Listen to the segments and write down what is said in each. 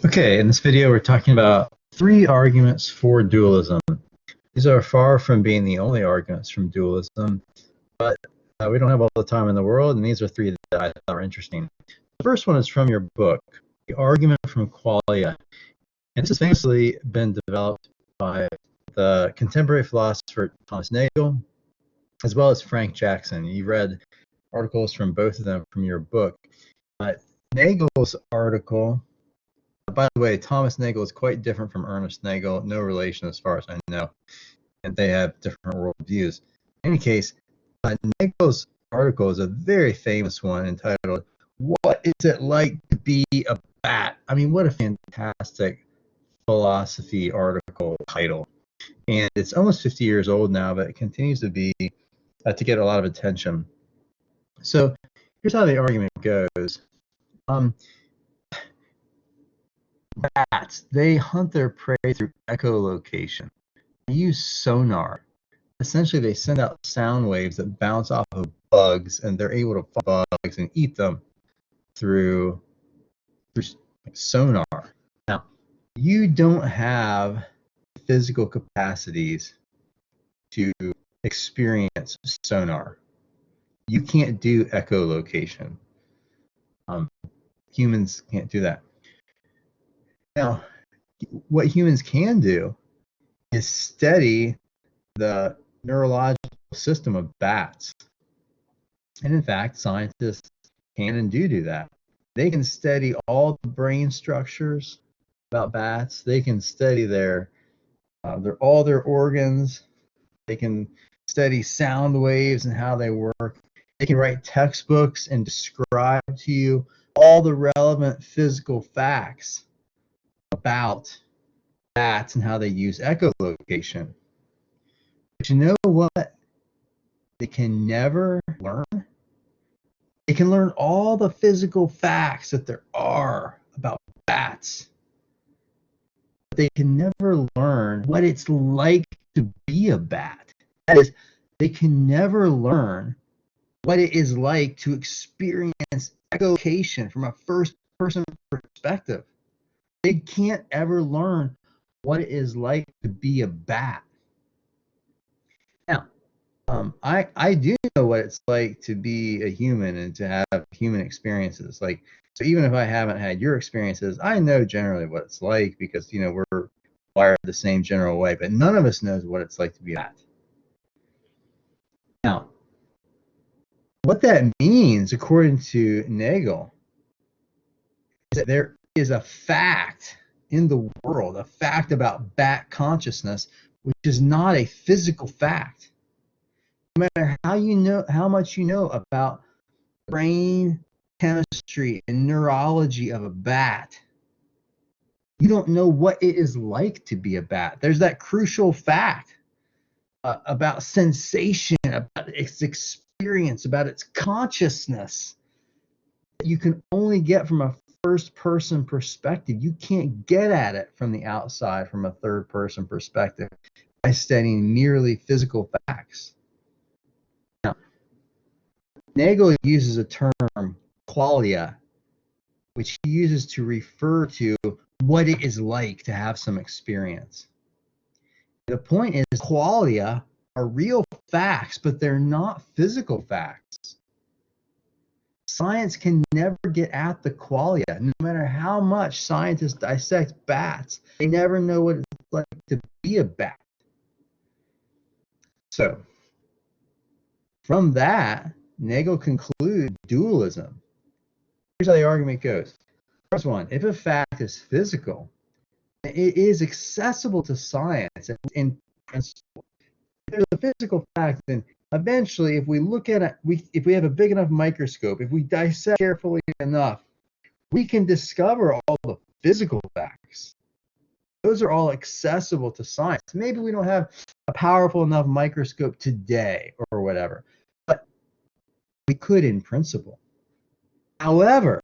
Okay, in this video we're talking about 3 arguments for dualism. These are far from being the only arguments from dualism, but we don't have all the time in the world, and these are 3 that I thought were interesting. The first one is from your book, The Argument from Qualia, and this has famously been developed by the contemporary philosopher Thomas Nagel, as well as Frank Jackson. You read articles from both of them from your book. Nagel's article, by the way, Thomas Nagel is quite different from Ernest Nagel, no relation as far as I know, and they have different worldviews. In any case, Nagel's article is a very famous one entitled, "What is it like to be a bat?" I mean, what a fantastic philosophy article title. And it's almost 50 years old now, but it continues to be to get a lot of attention. So here's how the argument goes. Bats, they hunt their prey through echolocation. They use sonar. Essentially, they send out sound waves that bounce off of bugs, and they're able to find bugs and eat them through sonar. Now, you don't have physical capacities to experience sonar. You can't do echolocation. Humans can't do that. Now, what humans can do is study the neurological system of bats. And in fact, scientists can and do that. They can study all the brain structures about bats. They can study all their organs. They can study sound waves and how they work. They can write textbooks and describe to you all the relevant physical facts about bats and how they use echolocation. But you know what? They can never learn. They can learn all the physical facts that there are about bats. But they can never learn what it's like to be a bat. That is, they can never learn what it is like to experience echolocation from a first-person perspective. They can't ever learn what it is like to be a bat. Now, I do know what it's like to be a human and to have human experiences. So even if I haven't had your experiences, I know generally what it's like because, we're wired the same general way, but none of us knows what it's like to be a bat. Now, what that means, according to Nagel, is that there is a fact in the world, a fact about bat consciousness, which is not a physical fact. No matter how much you know about brain chemistry and neurology of a bat, you don't know what it is like to be a bat. There's that crucial fact about sensation, about its experience, about its consciousness that you can only get from a first-person perspective. You can't get at it from the outside, from a third-person perspective, by studying merely physical facts. Now, Nagel uses a term, qualia, which he uses to refer to what it is like to have some experience. The point is, qualia are real facts, but they're not physical facts. Science can never get at the qualia. No matter how much scientists dissect bats, they never know what it's like to be a bat. So, from that, Nagel concludes dualism. Here's how the argument goes. First one, if a fact is physical, it is accessible to science in principle. If there's a physical fact, then eventually, if we look at it, if we have a big enough microscope, if we dissect carefully enough, we can discover all the physical facts. Those are all accessible to science. Maybe we don't have a powerful enough microscope today or whatever, but we could in principle. However,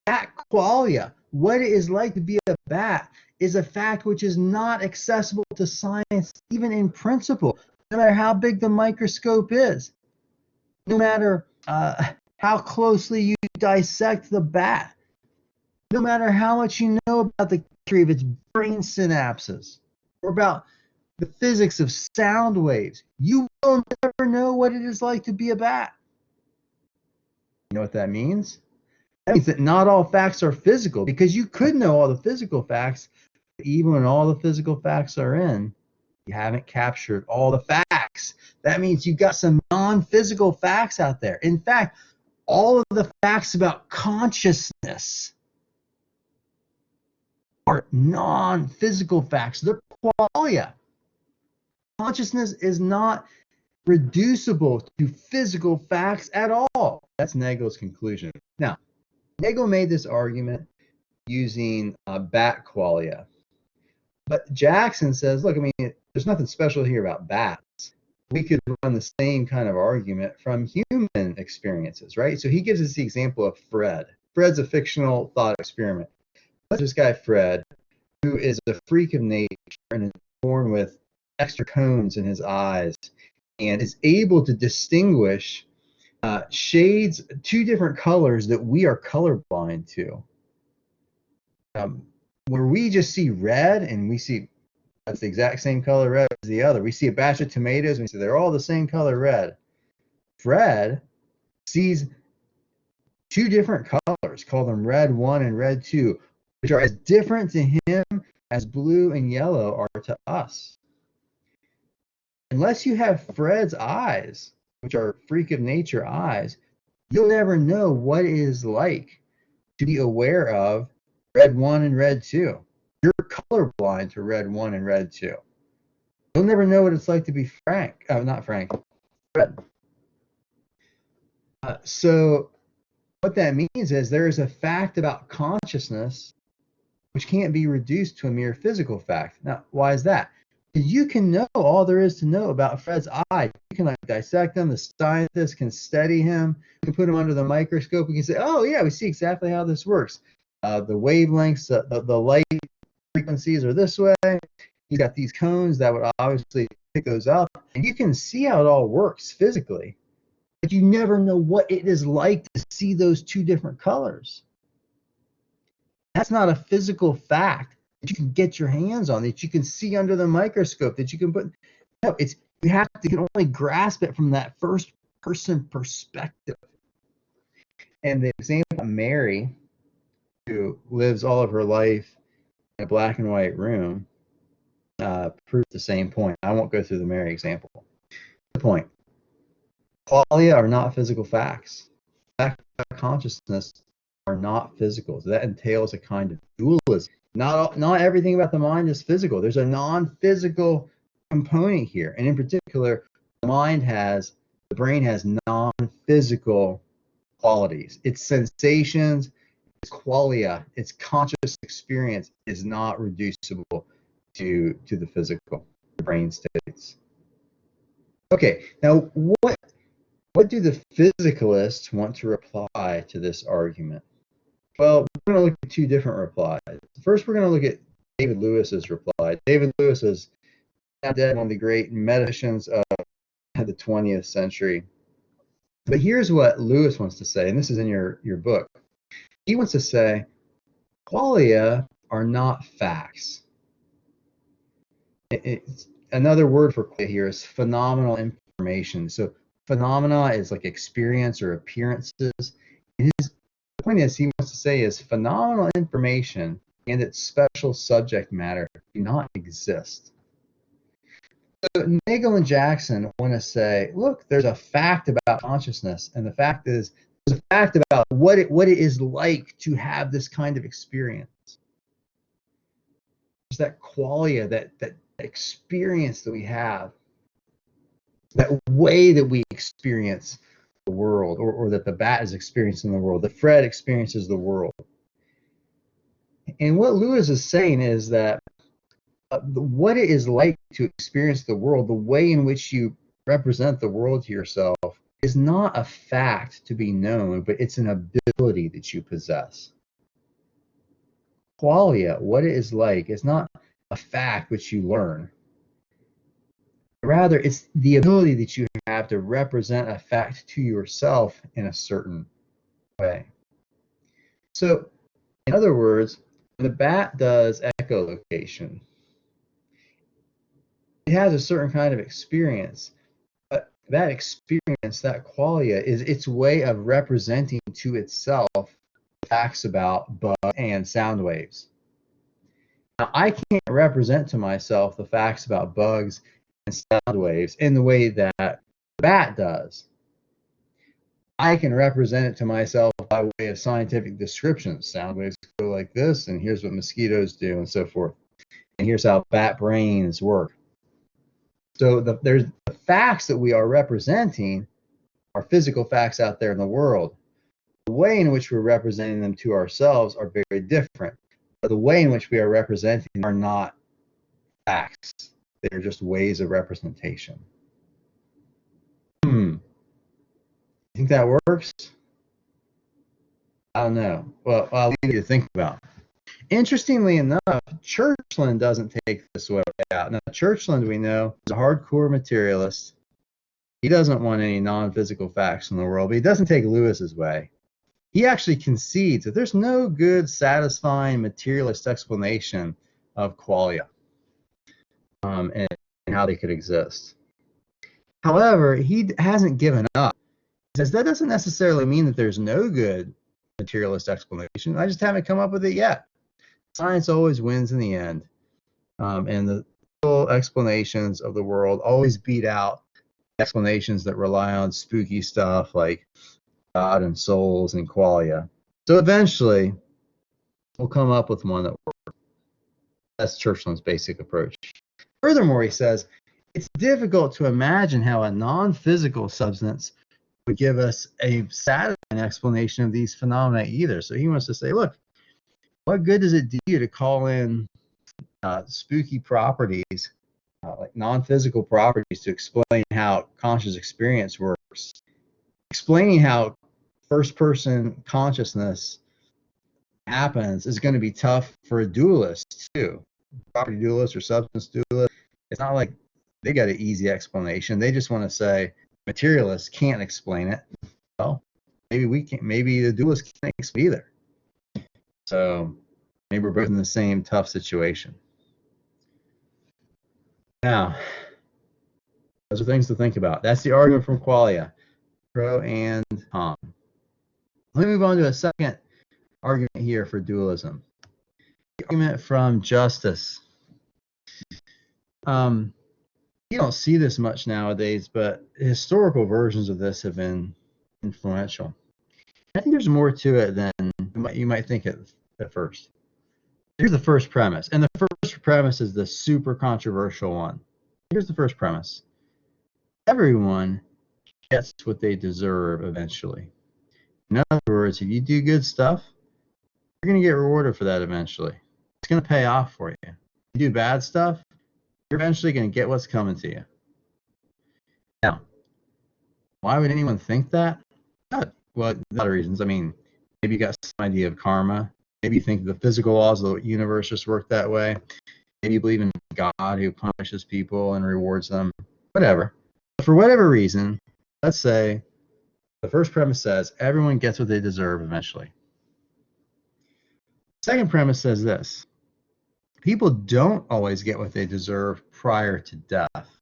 that qualia, what it is like to be a bat, is a fact which is not accessible to science even in principle, no matter how big the microscope is, no matter how closely you dissect the bat. No matter how much you know about the chemistry of its brain synapses or about the physics of sound waves, you will never know what it is like to be a bat. You know what that means? That means that not all facts are physical, because you could know all the physical facts, but even when all the physical facts are in, you haven't captured all the facts. That means you've got some non-physical facts out there. In fact, all of the facts about consciousness are non-physical facts. They're qualia. Consciousness is not reducible to physical facts at all. That's Nagel's conclusion. Now, Nagel made this argument using bat qualia. But Jackson says, look, I mean, there's nothing special here about bats. We could run the same kind of argument from human experiences, right? So he gives us the example of Fred. Fred's a fictional thought experiment. This guy, Fred, who is a freak of nature and is born with extra cones in his eyes and is able to distinguish shades, two different colors that we are colorblind to. Where we just see red and we see that's the exact same color red as the other. We see a batch of tomatoes and we say they're all the same color red. Fred sees two different colors, call them red 1 and red 2, which are as different to him as blue and yellow are to us. Unless you have Fred's eyes, which are freak of nature eyes, you'll never know what it is like to be aware of red 1 and red 2. You're colorblind to red 1 and red 2. You'll never know what it's like to be Fred. So what that means is there is a fact about consciousness which can't be reduced to a mere physical fact. Now, why is that? You can know all there is to know about Fred's eye. You can dissect him. The scientists can study him. You can put him under the microscope. We can say, oh, yeah, we see exactly how this works. The wavelengths, the light frequencies are this way. He's got these cones that would obviously pick those up. And you can see how it all works physically. But you never know what it is like to see those two different colors. That's not a physical fact that you can get your hands on, that you can see under the microscope, that you can put. No, you can only grasp it from that first person perspective. And the example of Mary, who lives all of her life in a black and white room, proves the same point. I won't go through the Mary example. The point. Qualia are not physical facts. Facts about consciousness are not physical. So that entails a kind of dualism. Not everything about the mind is physical. There's a non-physical component here. And in particular, the brain has non-physical qualities. Its sensations, its qualia, its conscious experience is not reducible to the physical, the brain states. Okay, now what do the physicalists want to reply to this argument? Well, we're going to look at two different replies. First, we're going to look at David Lewis's reply. David Lewis is now dead, one of the great metaphysicians of the 20th century. But here's what Lewis wants to say, and this is in your book. He wants to say, qualia are not facts. Another word for qualia here is phenomenal information. So phenomena is like experience or appearances. The point is, he wants to say is phenomenal information and its special subject matter do not exist. So Nagel and Jackson want to say, look, there's a fact about consciousness, and the fact is there's a fact about what it is like to have this kind of experience. There's that qualia, that experience that we have, that way that we experience the world, or that the bat is experiencing the world, that Fred experiences the world. And what Lewis is saying is that what it is like to experience the world, the way in which you represent the world to yourself, is not a fact to be known, but it's an ability that you possess. Qualia, what it is like, is not a fact which you learn. Rather, it's the ability that you have to represent a fact to yourself in a certain way. So In other words, when the bat does echolocation, it has a certain kind of experience. But that experience, that qualia, is its way of representing to itself facts about bug and sound waves. Now, I can't represent to myself the facts about bugs and sound waves in the way that the bat does. I can represent it to myself by way of scientific descriptions. Sound waves go like this, and here's what mosquitoes do, and so forth. And here's how bat brains work. So there's the facts that we are representing are physical facts out there in the world. The way in which we're representing them to ourselves are very different. But the way in which we are representing them are not facts. They're just ways of representation. You think that works? I don't know. Well, I'll leave you to think about. Interestingly enough, Churchland doesn't take this way out. Now, Churchland, we know, is a hardcore materialist. He doesn't want any non-physical facts in the world, but he doesn't take Lewis's way. He actually concedes that there's no good, satisfying materialist explanation of qualia and how they could exist. However, he hasn't given up. He says that doesn't necessarily mean that there's no good materialist explanation. I just haven't come up with it yet. Science always wins in the end, and the explanations of the world always beat out explanations that rely on spooky stuff like God and souls and qualia. So eventually, we'll come up with one that works. That's Churchland's basic approach. Furthermore, he says, it's difficult to imagine how a non-physical substance would give us a satisfying explanation of these phenomena either. So he wants to say, look, what good does it do you to call in spooky properties, like non-physical properties, to explain how conscious experience works? Explaining how first-person consciousness happens is going to be tough for a dualist too. Property dualist or substance dualist. It's not like they got an easy explanation. They just want to say materialists can't explain it. Well, maybe we can't. Maybe the dualist can't explain either. So maybe we're both in the same tough situation. Now, those are things to think about. That's the argument from qualia, pro and con. Let me move on to a second argument here for dualism. The argument from justice. You don't see this much nowadays, but historical versions of this have been influential. I think there's more to it than you might think at first. Here's the first premise, and the first premise is the super controversial one. Here's the first premise. Everyone gets what they deserve eventually. In other words, if you do good stuff, you're going to get rewarded for that eventually. It's going to pay off for you. If you do bad stuff, you're eventually going to get what's coming to you. Now, why would anyone think that? Well, a lot of reasons. I mean, maybe you got some idea of karma. Maybe you think the physical laws of the universe just work that way. Maybe you believe in God who punishes people and rewards them. Whatever. But for whatever reason, let's say the first premise says everyone gets what they deserve eventually. Second premise says this. People don't always get what they deserve prior to death.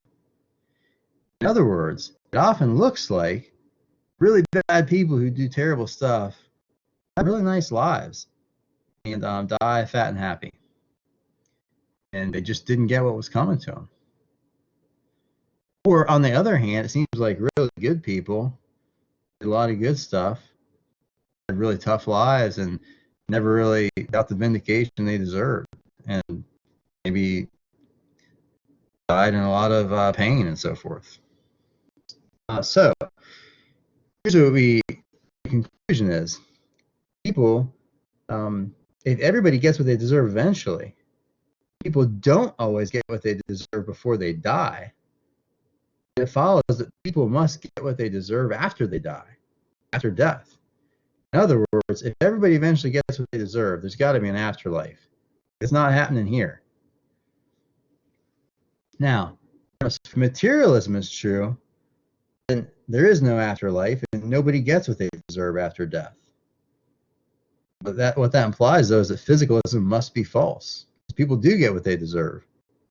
In other words, it often looks like really bad people who do terrible stuff have really nice lives and die fat and happy. And they just didn't get what was coming to them. Or on the other hand, it seems like really good people did a lot of good stuff, had really tough lives, and never really got the vindication they deserved. And maybe died in a lot of pain and so forth. So here's what the conclusion is. People, if everybody gets what they deserve eventually, people don't always get what they deserve before they die. It follows that people must get what they deserve after they die, after death. In other words, if everybody eventually gets what they deserve, there's got to be an afterlife. It's not happening here. Now, if materialism is true, then there is no afterlife and nobody gets what they deserve after death. But what that implies, though, is that physicalism must be false. People do get what they deserve.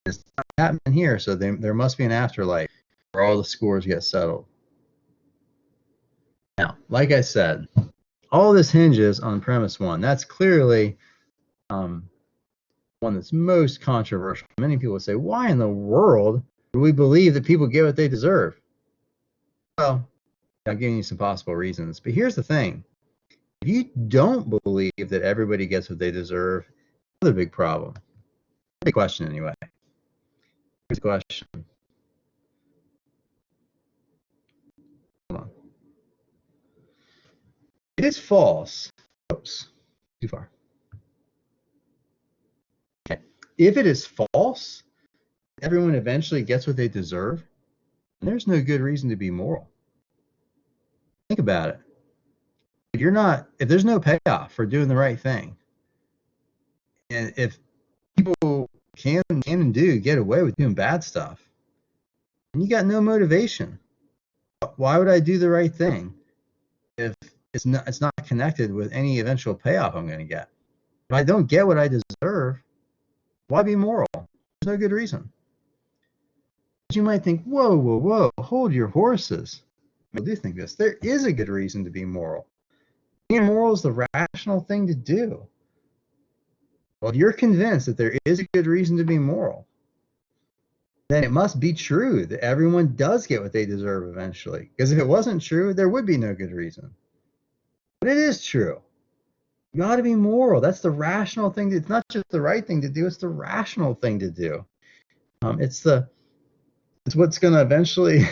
It's not happening here, so there must be an afterlife where all the scores get settled. Now, like I said, all this hinges on premise one. That's clearly one that's most controversial. Many people say, why in the world do we believe that people get what they deserve? Well, I'm giving you some possible reasons. But here's the thing. If you don't believe that everybody gets what they deserve, another big problem. Big question, anyway. Here's the question. Hold on. It is false. Oops, too far. Okay. If it is false, everyone eventually gets what they deserve, there's no good reason to be moral. Think about it. If there's no payoff for doing the right thing, and if people can and do get away with doing bad stuff, and you got no motivation, why would I do the right thing if it's not connected with any eventual payoff I'm going to get? If I don't get what I deserve, why be moral? There's no good reason. But you might think, whoa, hold your horses. I do think this. There is a good reason to be moral. Being moral is the rational thing to do. Well, if you're convinced that there is a good reason to be moral, then it must be true that everyone does get what they deserve eventually. Because if it wasn't true, there would be no good reason. But it is true. You ought to be moral. That's the rational thing. It's not just the right thing to do, it's the rational thing to do. It's what's going to eventually,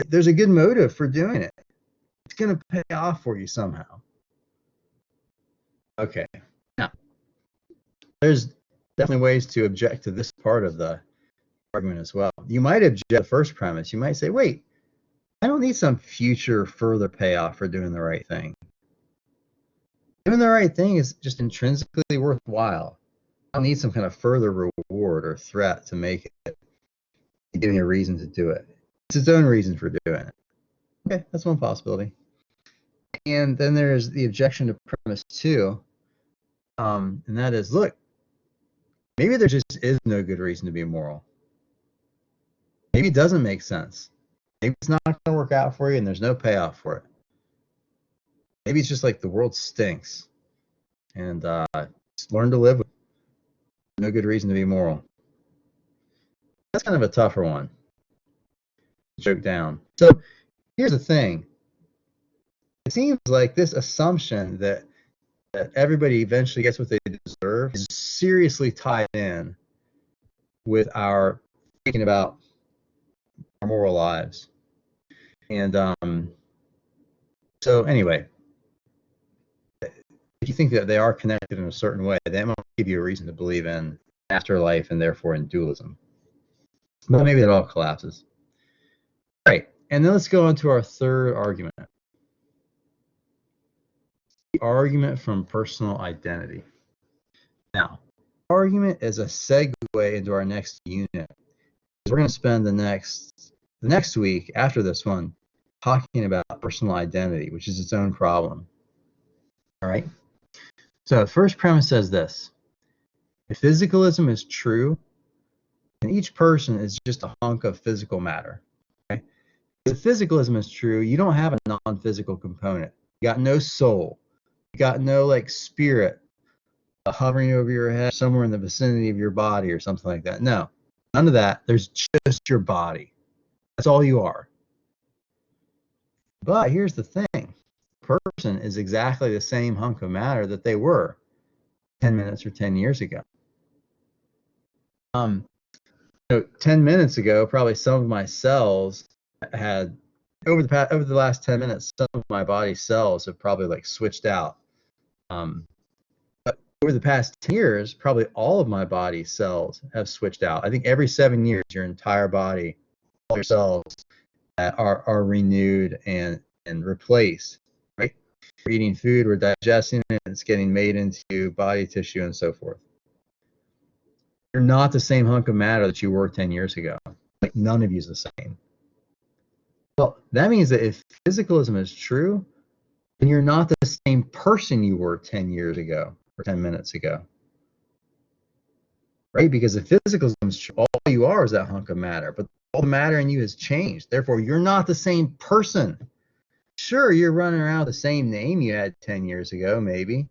there's a good motive for doing it. It's going to pay off for you somehow. Okay. Now, there's definitely ways to object to this part of the argument as well. You might object to the first premise. You might say, wait, I don't need some future further payoff for doing the right thing. Doing the right thing is just intrinsically worthwhile. I don't need some kind of further reward or threat to make it, to give me a reason to do it. It's its own reason for doing it. Okay, that's one possibility. And then there's the objection to premise two, and that is, look, maybe there just is no good reason to be moral. Maybe it doesn't make sense. Maybe it's not going to work out for you and there's no payoff for it. Maybe it's just like the world stinks and just learn to live with it. No good reason to be moral. That's kind of a tougher one to choke down. So here's the thing. It seems like this assumption that everybody eventually gets what they deserve is seriously tied in with our thinking about our moral lives. And so anyway, if you think that they are connected in a certain way, that might give you a reason to believe in afterlife and therefore in dualism. But maybe it all collapses. All right, and then let's go on to our third argument. The argument from personal identity. Now, argument is a segue into our next unit. We're going to spend the next week after this one talking about personal identity, which is its own problem. All right. So the first premise says this: if physicalism is true, then each person is just a hunk of physical matter. Okay. If physicalism is true, you don't have a non-physical component. You got no soul. You got no like spirit hovering over your head somewhere in the vicinity of your body or something like that. No, none of that. There's just your body. That's all you are. But here's the thing. A person is exactly the same hunk of matter that they were 10 minutes or 10 years ago. 10 minutes ago, probably some of my cells had, over the last 10 minutes, some of my body cells have probably like switched out. But over the past 10 years, probably all of my body cells have switched out. I think every 7 years, your entire body, all your cells are renewed and replaced, right? We're eating food, we're digesting it, it's getting made into body tissue and so forth. You're not the same hunk of matter that you were 10 years ago. Like, none of you is the same. Well, that means that if physicalism is true, then you're not the same same person you were 10 years ago or 10 minutes ago. Right? Because the physicalism is true. All you are is that hunk of matter, but all the matter in you has changed. Therefore, you're not the same person. Sure, you're running around with the same name you had 10 years ago, maybe,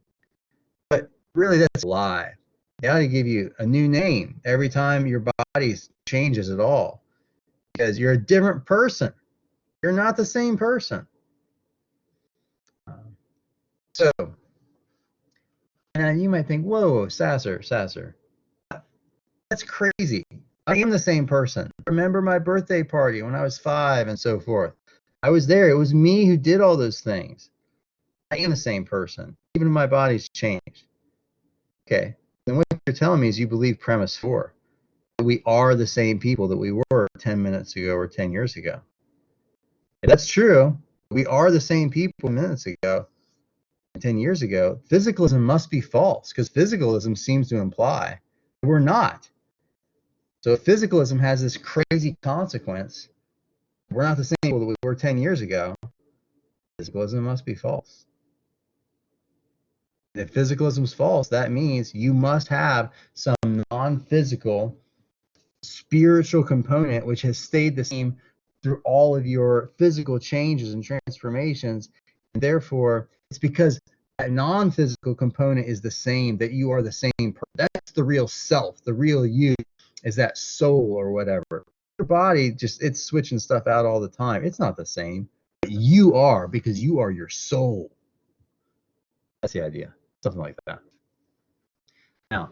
but really that's a lie. They ought to give you a new name every time your body changes at all, because you're a different person. You're not the same person. So, and you might think, whoa, Sasser, that's crazy. I am the same person. Remember my birthday party when I was 5 and so forth. I was there. It was me who did all those things. I am the same person, even if my body's changed. Okay. Then what you're telling me is you believe premise 4. That we are the same people that we were 10 minutes ago or 10 years ago. If that's true. We are the same people minutes ago, 10 years ago. Physicalism must be false, because physicalism seems to imply that we're not. So if physicalism has this crazy consequence, we're not the same people that we were 10 years ago, physicalism must be false. If physicalism is false, that means you must have some non-physical spiritual component which has stayed the same through all of your physical changes and transformations. And therefore, it's because that non-physical component is the same that you are the same person. That's the real self. The real you is that soul or whatever. Your body just, it's switching stuff out all the time. It's not the same. But you are, because you are your soul. That's the idea. Something like that. Now,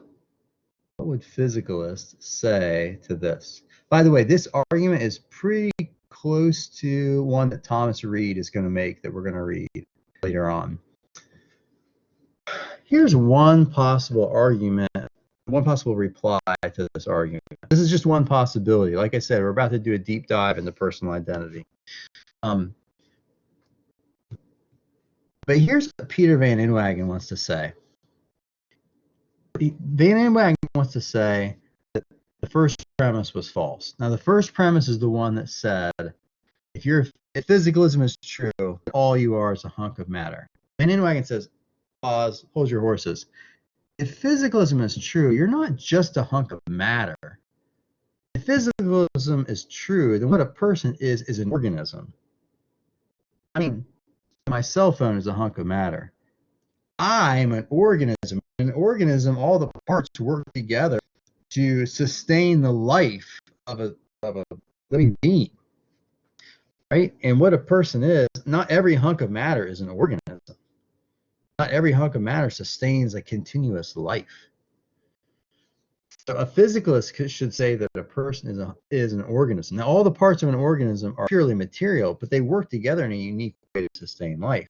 what would physicalists say to this? By the way, this argument is pretty close to one that Thomas Reid is going to make that we're going to read later on. Here's one possible argument, one possible reply to this argument. This is just one possibility. Like I said, we're about to do a deep dive into personal identity. But here's what Peter Van Inwagen wants to say. Van Inwagen wants to say that the first premise was false. Now, the first premise is the one that said, if physicalism is true, all you are is a hunk of matter. Van Inwagen says, pause, hold your horses. If physicalism is true, you're not just a hunk of matter. If physicalism is true, then what a person is an organism. I mean, my cell phone is a hunk of matter. I'm an organism. In an organism, all the parts work together to sustain the life of a living being, right? And what a person is, not every hunk of matter is an organism. Not every hunk of matter sustains a continuous life. So a physicalist should say that a person is an organism. Now, all the parts of an organism are purely material, but they work together in a unique way to sustain life.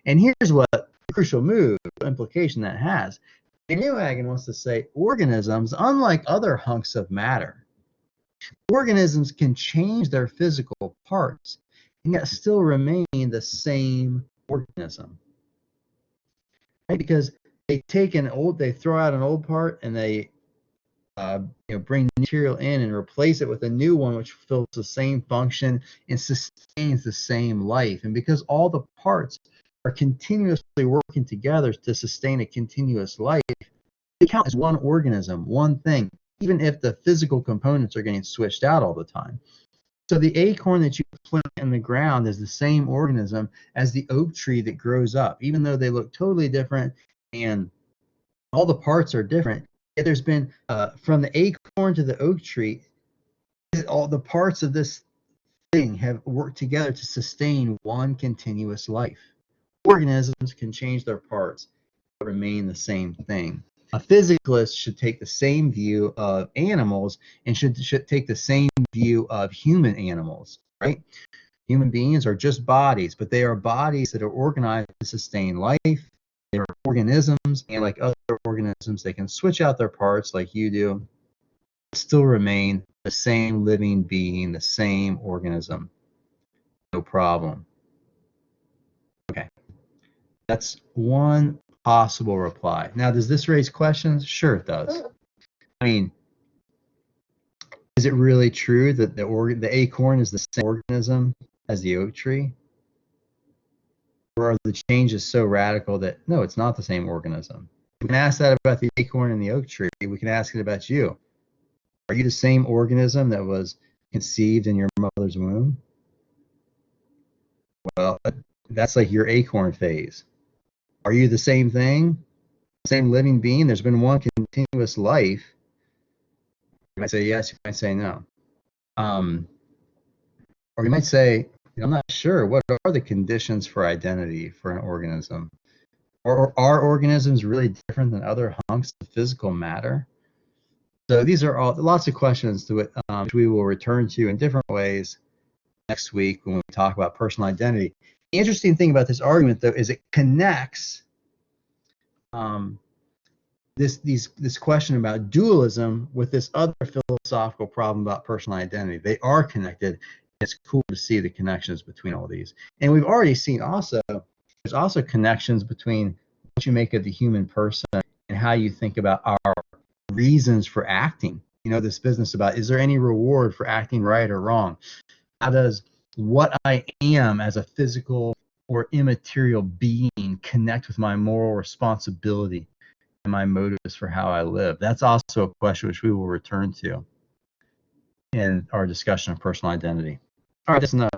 And here's what the crucial move, implication that has. Van Inwagen wants to say organisms, unlike other hunks of matter, organisms can change their physical parts and yet still remain the same organism. Right? Because they throw out an old part and they bring material in and replace it with a new one which fulfills the same function and sustains the same life. And because all the parts are continuously working together to sustain a continuous life, they count as one organism, one thing, even if the physical components are getting switched out all the time. So the acorn that you plant in the ground is the same organism as the oak tree that grows up, even though they look totally different and all the parts are different. Yet there's been, from the acorn to the oak tree, all the parts of this thing have worked together to sustain one continuous life. Organisms can change their parts but remain the same thing. A physicalist should take the same view of animals and should take the same view of human animals, right? Human beings are just bodies, but they are bodies that are organized to sustain life. They are organisms, and like other organisms, they can switch out their parts like you do, still remain the same living being, the same organism. No problem. Okay. That's one possible reply. Now, does this raise questions? Sure it does. I mean, is it really true that the acorn is the same organism as the oak tree? Or are the changes so radical that no, it's not the same organism? We can ask that about the acorn and the oak tree. We can ask it about you. Are you the same organism that was conceived in your mother's womb? Well, that's like your acorn phase. Are you the same thing? Same living being? There's been one continuous life. You might say yes, you might say no. Or you might say, I'm not sure. What are the conditions for identity for an organism? Or are organisms really different than other hunks of physical matter? So these are all lots of questions to which we will return to in different ways next week when we talk about personal identity. The interesting thing about this argument, though, is it connects um, this question about dualism with this other philosophical problem about personal identity. They are connected. It's cool to see the connections between all these. And we've already seen also there's also connections between what you make of the human person and how you think about our reasons for acting. You know, this business about is there any reward for acting right or wrong? How does what I am as a physical or immaterial being connect with my moral responsibility and my motives for how I live? That's also a question which we will return to in our discussion of personal identity. All right, that's enough.